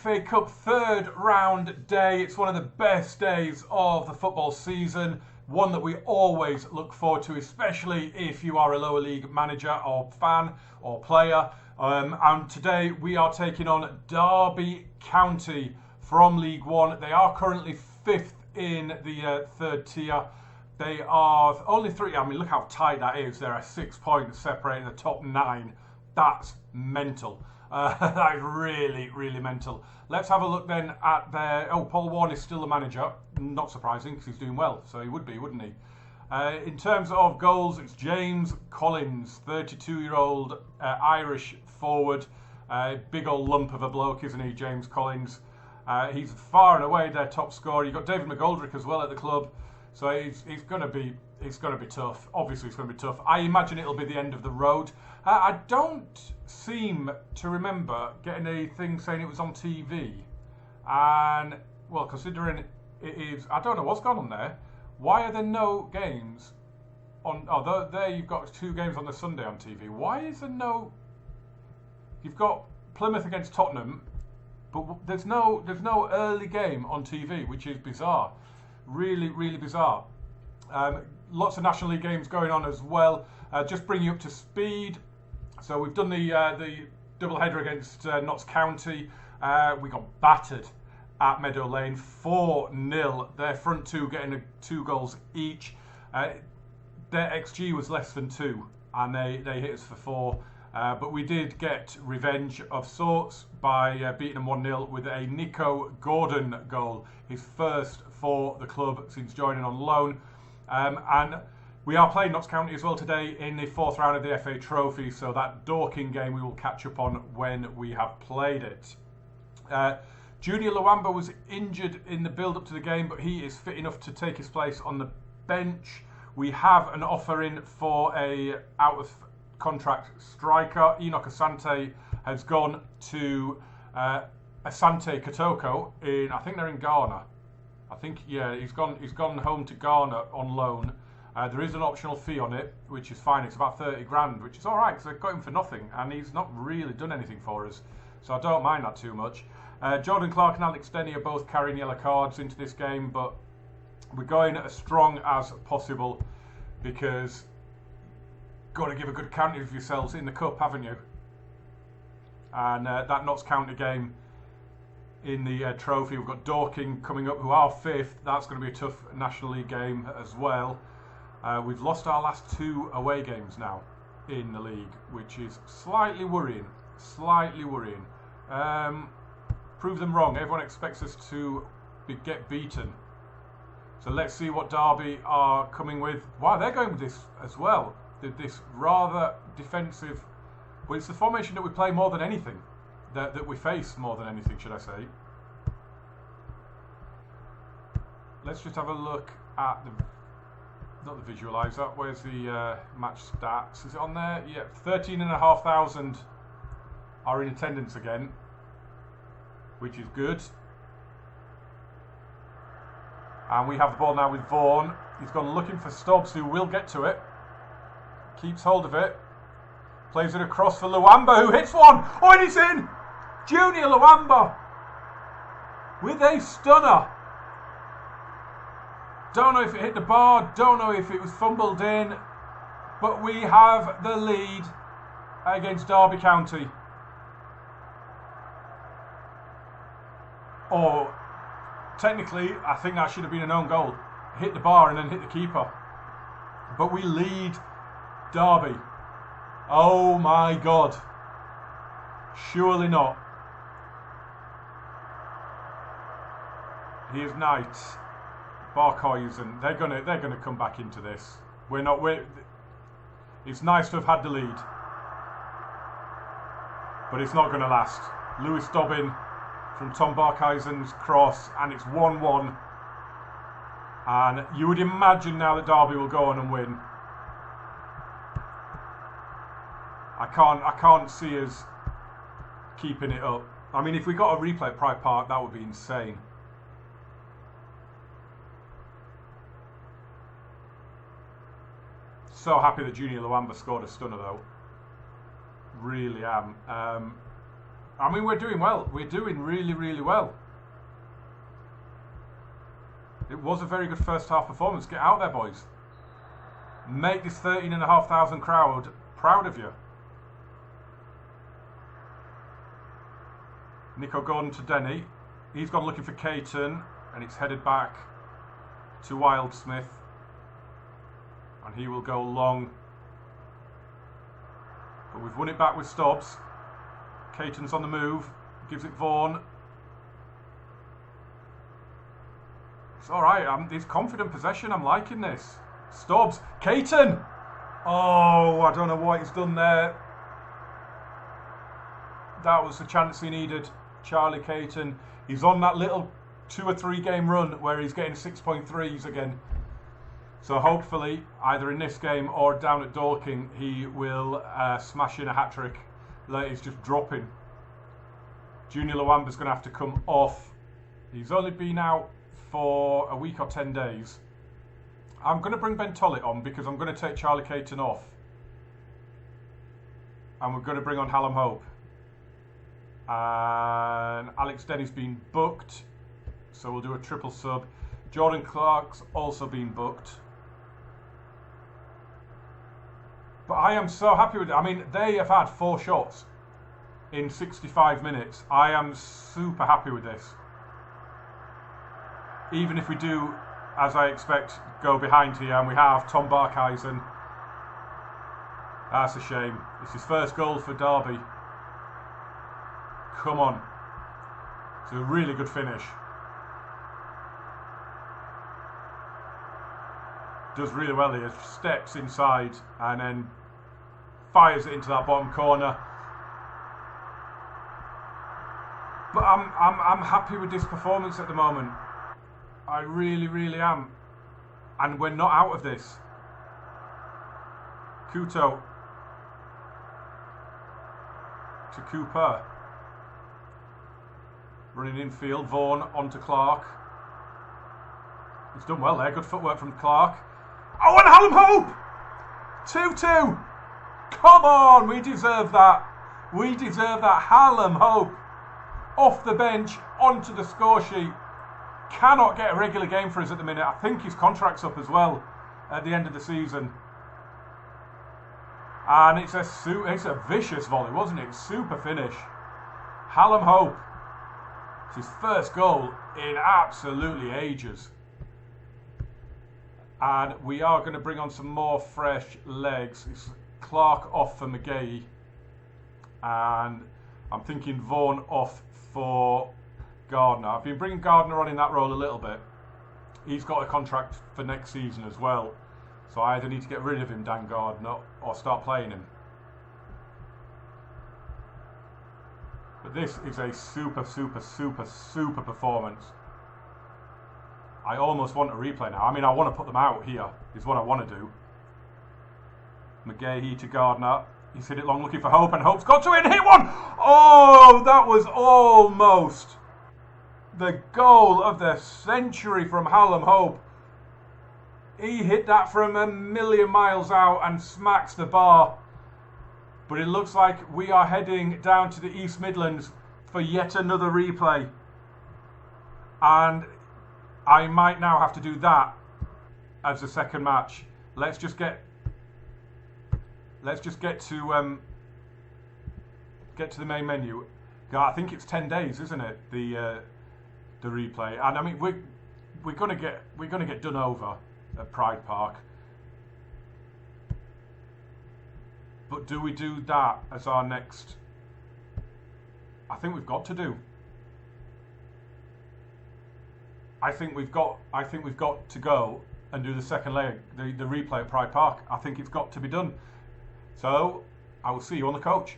FA Cup third round day. It's one of the best days of the football season. One that we always look forward to, especially if you are a lower league manager or fan or player. And today we are taking on Derby County from League One. They are currently fifth in the third tier. They are only three. I mean, look how tight that is. There are 6 points separating the top 9. That's mental. That is really, really mental. Let's have a look then at their... Oh, Paul Warne is still the manager. Not surprising because he's doing well. So he would be, wouldn't he? In terms of goals, it's James Collins, 32-year-old Irish forward. Big old lump of a bloke, isn't he, James Collins? He's far and away their top scorer. You've got David McGoldrick as well at the club. So it's going to be tough. Obviously, it's going to be tough. I imagine it'll be the end of the road. I don't seem to remember getting a thing saying it was on TV. And, well, considering it is... I don't know what's gone on there. Why are there no games on... Oh, there you've got 2 games on the Sunday on TV. Why is there no... You've got Plymouth against Tottenham, but there's no early game on TV, which is bizarre. Really, really bizarre. Lots of National League games going on as well. Just bring you up to speed. So we've done the double header against Notts County. We got battered at Meadow Lane, 4-0. Their front two getting 2 goals each. Their XG was less than 2, and they hit us for 4. But we did get revenge of sorts by beating them 1-0 with a Nico Gordon goal, his first for the club since joining on loan. And we are playing Notts County as well today in the 4th round of the FA Trophy, so that Dorking game we will catch up on when we have played it. Junior Luamba was injured in the build-up to the game, but he is fit enough to take his place on the bench. We have an offer in for a out-of-contract striker. Enoch Asante has gone to Asante Kotoko in, I think they're in Ghana. I think, yeah, he's gone home to Ghana on loan. There is an optional fee on it, which is fine. It's about 30 grand, which is all right because I got him for nothing, and he's not really done anything for us, so I don't mind that too much. Jordan Clark and Alex Denny are both carrying yellow cards into this game, but we're going as strong as possible because got to give a good account of yourselves in the cup, haven't you? And that Notts County game in the trophy, we've got Dorking coming up, who are 5th. That's going to be a tough National League game as well. We've lost our last 2 away games now in the league, which is slightly worrying. Slightly worrying. Prove them wrong. Everyone expects us to get beaten. So let's see what Derby are coming with. Wow, they're going with this as well. This rather defensive... Well, it's the formation that we play more than anything. That we face more than anything, should I say. Let's just have a look at the... Not the visualizer. Where's the match stats? Is it on there? Yeah, 13,500 are in attendance again, which is good. And we have the ball now with Vaughan. He's gone looking for Stubbs, who will get to it. Keeps hold of it. Plays it across for Luamba, who hits one. Oh, and it's in! Junior Luamba with a stunner. Don't know if it hit the bar, don't know if it was fumbled in, but we have the lead against Derby County. Or, technically, I think that should have been an own goal. Hit the bar and then hit the keeper. But we lead Derby. Oh my God. Surely not. Here's Knight. Barcois, and they're gonna come back into this. It's nice to have had the lead, but it's not going to last. Lewis Dobbin from Tom Barkheisen's cross, and it's 1-1. And you would imagine now that Derby will go on and win. I can't see us keeping it up. I mean, if we got a replay at Pride Park, that would be insane. So happy that Junior Luamba scored a stunner though. Really am. I mean, we're doing well. We're doing really, really well. It was a very good first half performance. Get out there, boys. Make this 13,500 crowd proud of you. Nico Gordon to Denny. He's gone looking for Caton, and it's headed back to Wildsmith. And he will go long. But we've won it back with Stubbs. Caton's on the move. Gives it Vaughan. It's alright. It's confident possession. I'm liking this. Stubbs. Caton! Oh, I don't know what he's done there. That was the chance he needed. Charlie Caton. He's on that little 2 or 3 game run where he's getting 6.3s again. So hopefully, either in this game or down at Dorking, he will smash in a hat-trick. He's just dropping. Junior Luamba's going to have to come off. He's only been out for a week or 10 days. I'm going to bring Ben Tollett on because I'm going to take Charlie Caton off. And we're going to bring on Hallam Hope. And Alex Denny's been booked. So we'll do a triple sub. Jordan Clark's also been booked. But I am so happy with it. I mean, they have had 4 shots in 65 minutes. I am super happy with this. Even if we do, as I expect, go behind here, and we have Tom Barkhuizen. That's a shame. It's his first goal for Derby. Come on. It's a really good finish. Does really well here. Steps inside and then fires it into that bottom corner. But I'm happy with this performance at the moment. I really, really am. And we're not out of this. Kuto to Cooper. Running infield. Vaughan onto Clark. He's done well there. Good footwork from Clark. Oh, and Hallam Hope! 2-2. Come on, we deserve that. We deserve that. Hallam Hope off the bench onto the score sheet. Cannot get a regular game for us at the minute. I think his contract's up as well at the end of the season. And it's a vicious volley, wasn't it? Super finish. Hallam Hope. It's his first goal in absolutely ages. And we are going to bring on some more fresh legs. It's Clark off for McGahey. And I'm thinking Vaughan off for Gardner. I've been bringing Gardner on in that role a little bit. He's got a contract for next season as well. So I either need to get rid of him, Dan Gardner, or start playing him. But this is a super performance. I almost want a replay now. I mean, I want to put them out here, is what I want to do. McGahey to Gardner. He's hit it long looking for Hope, and Hope's got to it and hit one! Oh, that was almost the goal of the century from Hallam Hope. He hit that from a million miles out and smacks the bar. But it looks like we are heading down to the East Midlands for yet another replay. And I might now have to do that as the second match. Let's just get to the main menu. I think it's 10 days, isn't it? The replay, and I mean we're gonna get done over at Pride Park. But do we do that as our next? I think we've got to do. I think we've got to go and do the second leg, the replay at Pride Park. I think it's got to be done. So I will see you on the coach.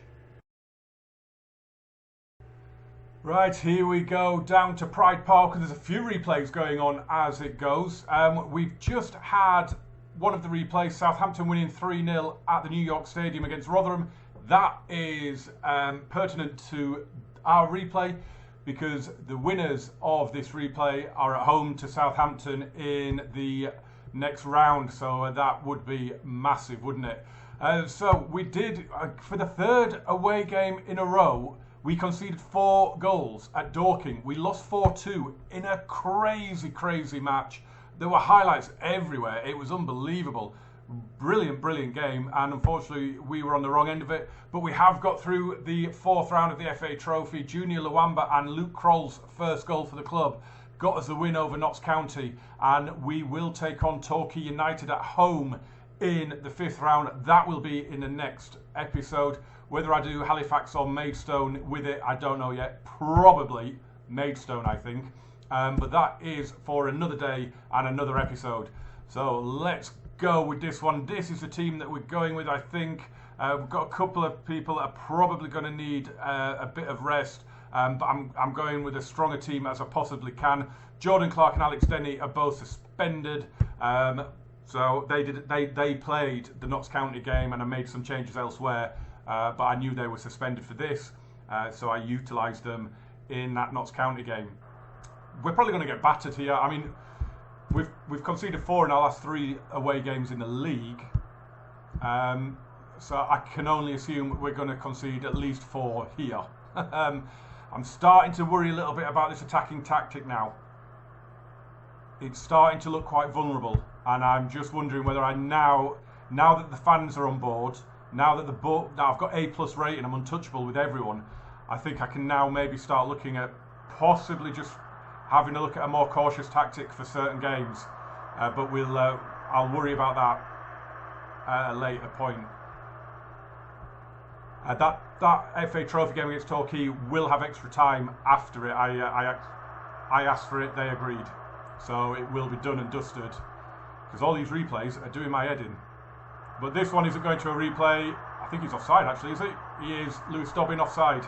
Right, here we go down to Pride Park, and there's a few replays going on as it goes. We've just had one of the replays, Southampton winning 3-0 at the New York Stadium against Rotherham. That is pertinent to our replay, because the winners of this replay are at home to Southampton in the next round, so that would be massive, wouldn't it? So we did, for the third away game in a row, We conceded 4 goals at Dorking. We lost 4-2 in a crazy, crazy match. There were highlights everywhere. It was unbelievable. Brilliant, brilliant game. And unfortunately, we were on the wrong end of it. But we have got through the 4th round of the FA Trophy. Junior Luamba and Luke Kroll's first goal for the club got us the win over Notts County. And we will take on Torquay United at home in the 5th round. That will be in the next episode. Whether I do Halifax or Maidstone with it, I don't know yet. Probably Maidstone, I think. But that is for another day and another episode. So let's go with this one. This is the team that we're going with, I think. We've got a couple of people that are probably going to need a bit of rest. But I'm going with as strong a team as I possibly can. Jordan Clark and Alex Denny are both suspended. So they played the Notts County game, and I made some changes elsewhere. But I knew they were suspended for this, so I utilised them in that Notts County game. We're probably going to get battered here. I mean, we've conceded 4 in our last 3 away games in the league, so I can only assume we're going to concede at least 4 here. I'm starting to worry a little bit about this attacking tactic now. It's starting to look quite vulnerable, and I'm just wondering whether I now that the fans are on board. Now that I've got A+ rating, I'm untouchable with everyone. I think I can now maybe start looking at possibly just having a look at a more cautious tactic for certain games. But I'll worry about that at a later point. That FA Trophy game against Torquay will have extra time after it. I asked for it, they agreed. So it will be done and dusted. Because all these replays are doing my head in. But this one isn't going to a replay. I think he's offside, actually, is he? He is. Lewis Dobbin offside.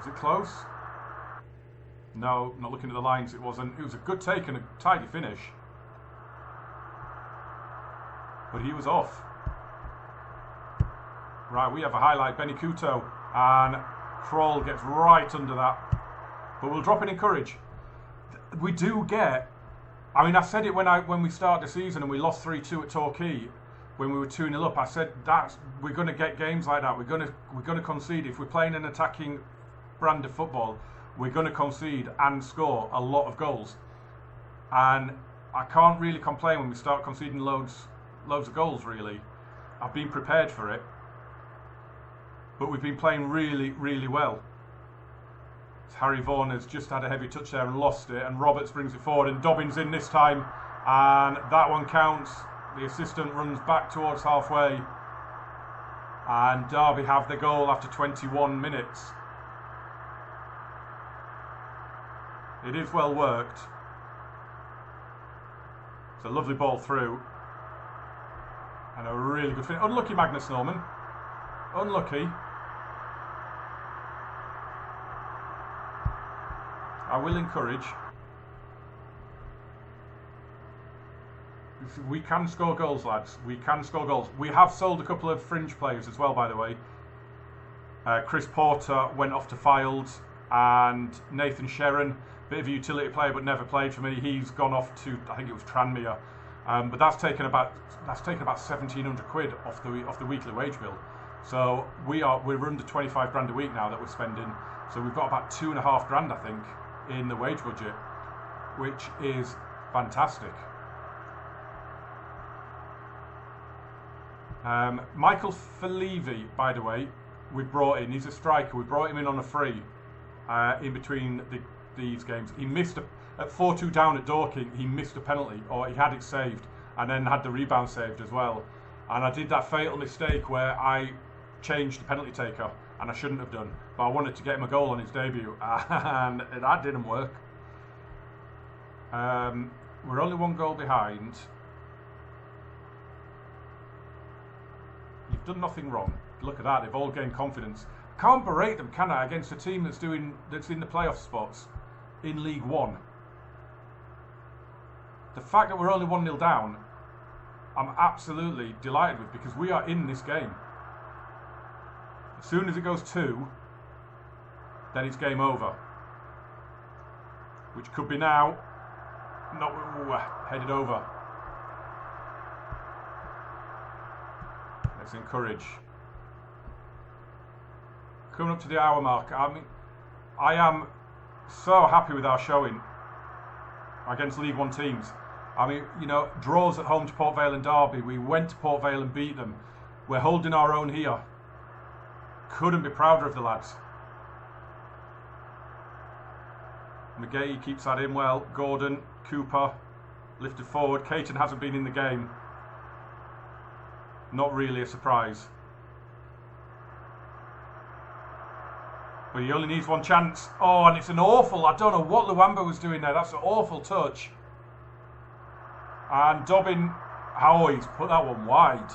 Is it close? No, not looking at the lines. It wasn't. It was a good take and a tidy finish. But he was off. Right, we have a highlight. Benny Couto. And Kroll gets right under that. But we'll drop it in courage. We do get... I mean, I said it when we started the season and we lost 3-2 at Torquay when we were 2-0 up. I said we're going to get games like that. We're going to concede. If we're playing an attacking brand of football, we're going to concede and score a lot of goals. And I can't really complain when we start conceding loads of goals. Really, I've been prepared for it, but we've been playing really, really well. Harry Vaughan has just had a heavy touch there and lost it, and Roberts brings it forward, and Dobbins in this time, and that one counts. The assistant runs back towards halfway, and Derby have the goal after 21 minutes. It is well worked. It's a lovely ball through, and a really good finish. Unlucky Magnus Norman. Unlucky. I will encourage. We can score goals, lads. We can score goals. We have sold a couple of fringe players as well, by the way. Chris Porter went off to Filed, and Nathan Sherron, bit of a utility player but never played for me. He's gone off to, I think it was Tranmere, but that's taken about £1,700 off the weekly wage bill. So we're under 25 grand a week now that we're spending. So we've got about 2.5 grand, I think, in the wage budget, which is fantastic. Michael Falevi, by the way, we brought in. He's a striker. We brought him in on a free in between these games. He missed at 4-2 down at Dorking. He missed a penalty, or he had it saved, and then had the rebound saved as well. And I did that fatal mistake where I changed the penalty taker, and I shouldn't have done. But I wanted to get him a goal on his debut, and that didn't work. We're only 1 goal behind. You've done nothing wrong. Look at that, they've all gained confidence. Can't berate them, can I, against a team that's in the playoff spots in League One. The fact that we're only 1-0 down, I'm absolutely delighted with, because we are in this game. As soon as it goes 2, then it's game over. Which could be now. Not headed over. Let's encourage. coming up to the hour mark. I mean, I am so happy with our showing against League One teams. I mean, you know, draws at home to Port Vale and Derby. We went to Port Vale and beat them. We're holding our own here. Couldn't be prouder of the lads. McGahey keeps that in well. Gordon, Cooper, lifted forward. Caton hasn't been in the game. Not really a surprise. But he only needs one chance. Oh, and it's an awful... I don't know what Luamba was doing there. That's an awful touch. And Dobbin... Oh, he's put that one wide.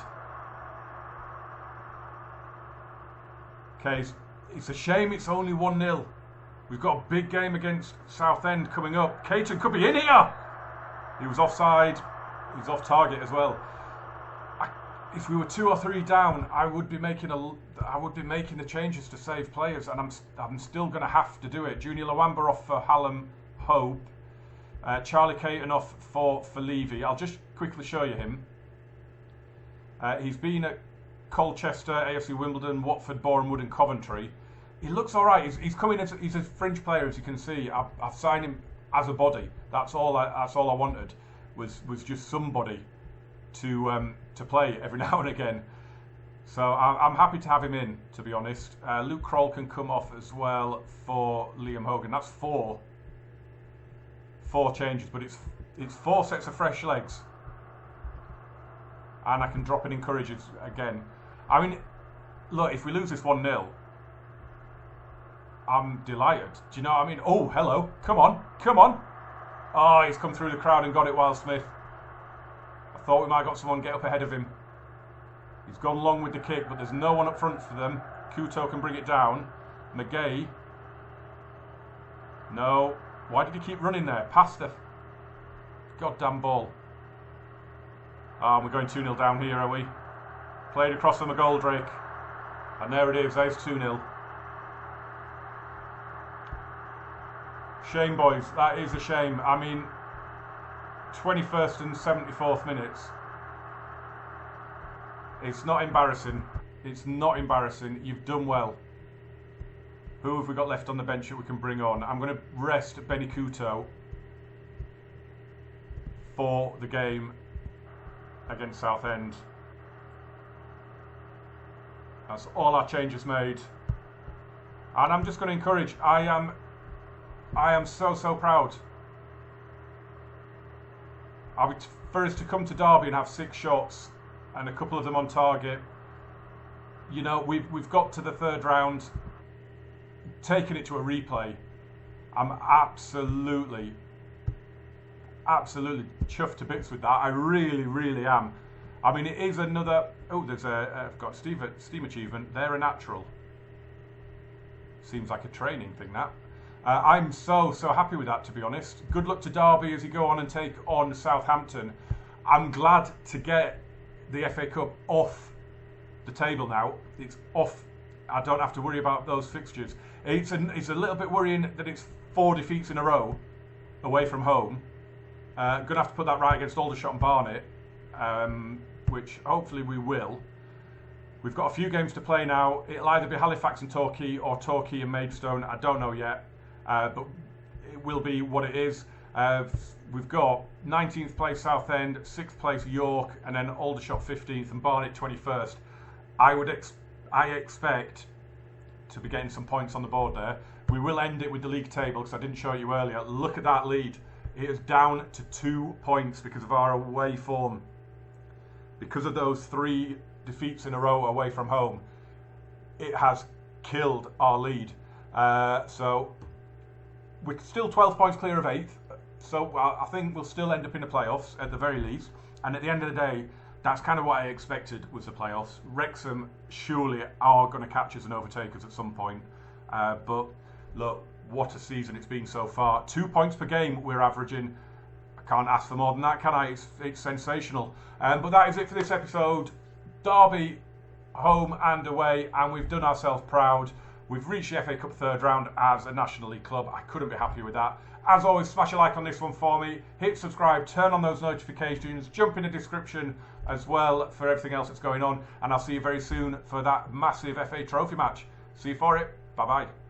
Okay, it's a shame it's only 1-0. We've got a big game against Southend coming up. Caton could be in here. He was offside. He's off target as well. If we were 2 or 3 down, I would be making the changes to save players, and I'm still going to have to do it. Junior Luamba off for Hallam Hope. Charlie Caton off for Levy. I'll just quickly show you him. He's been at Colchester, AFC Wimbledon, Watford, Boreham Wood and Coventry. He looks all right. He's coming as he's a fringe player, as you can see. I've signed him as a body. That's all I wanted was just somebody to play every now and again. So I'm happy to have him in, to be honest. Luke Kroll can come off as well for Liam Hogan. That's four changes, but it's 4 sets of fresh legs. And I can drop in encouragers again. I mean, look, if we lose this 1-0, I'm delighted. Do you know what I mean? Oh, hello. Come on. Come on. Oh, he's come through the crowd and got it, Wild Smith. I thought we might have got someone get up ahead of him. He's gone long with the kick, but there's no one up front for them. Kuto can bring it down. McGahey. No. Why did he keep running there? Past the goddamn ball. Oh, we're going 2-0 down here, are we? Played across from McGoldrick. And there it is. There's 2-0. Shame, boys. That is a shame. I mean, 21st and 74th minutes. It's not embarrassing. It's not embarrassing. You've done well. Who have we got left on the bench that we can bring on? I'm going to rest Benny Kuto for the game against Southend. That's all our changes made. And I'm just going to encourage. I am so proud. For us to come to Derby and have 6 shots and a couple of them on target. You know, we've got to the 3rd round, taken it to a replay. I'm absolutely chuffed to bits with that. I really am. I mean, it is another... Oh, there's I've got Steam achievement. They're a natural. Seems like a training thing, that. I'm so happy with that, to be honest. Good luck to Derby as you go on and take on Southampton. I'm glad to get the FA Cup off the table now. It's off. I don't have to worry about those fixtures. It's a little bit worrying that it's 4 defeats in a row away from home. Going to have to put that right against Aldershot and Barnet, which hopefully we will. We've got a few games to play now. It'll either be Halifax and Torquay or Torquay and Maidstone. I don't know yet, but it will be what it is. We've got 19th place Southend, 6th place York, and then Aldershot 15th and Barnet 21st. I expect to be getting some points on the board there. We will end it with the league table because I didn't show you earlier. Look at that lead. It is down to 2 points because of our away form. Because of those 3 defeats in a row away from home, it has killed our lead. So we're still 12 points clear of 8th. So I think we'll still end up in the playoffs at the very least. And at the end of the day, that's kind of what I expected was the playoffs. Wrexham surely are going to catch us and overtake us at some point. But look, what a season it's been so far. 2 points per game we're averaging. I can't ask for more than that, can I? It's sensational. But that is it for this episode. Derby, home and away, and we've done ourselves proud. We've reached the FA Cup 3rd round as a National League club. I couldn't be happier with that. As always, smash a like on this one for me. Hit subscribe, turn on those notifications, jump in the description as well for everything else that's going on. And I'll see you very soon for that massive FA Trophy match See you for it. Bye bye.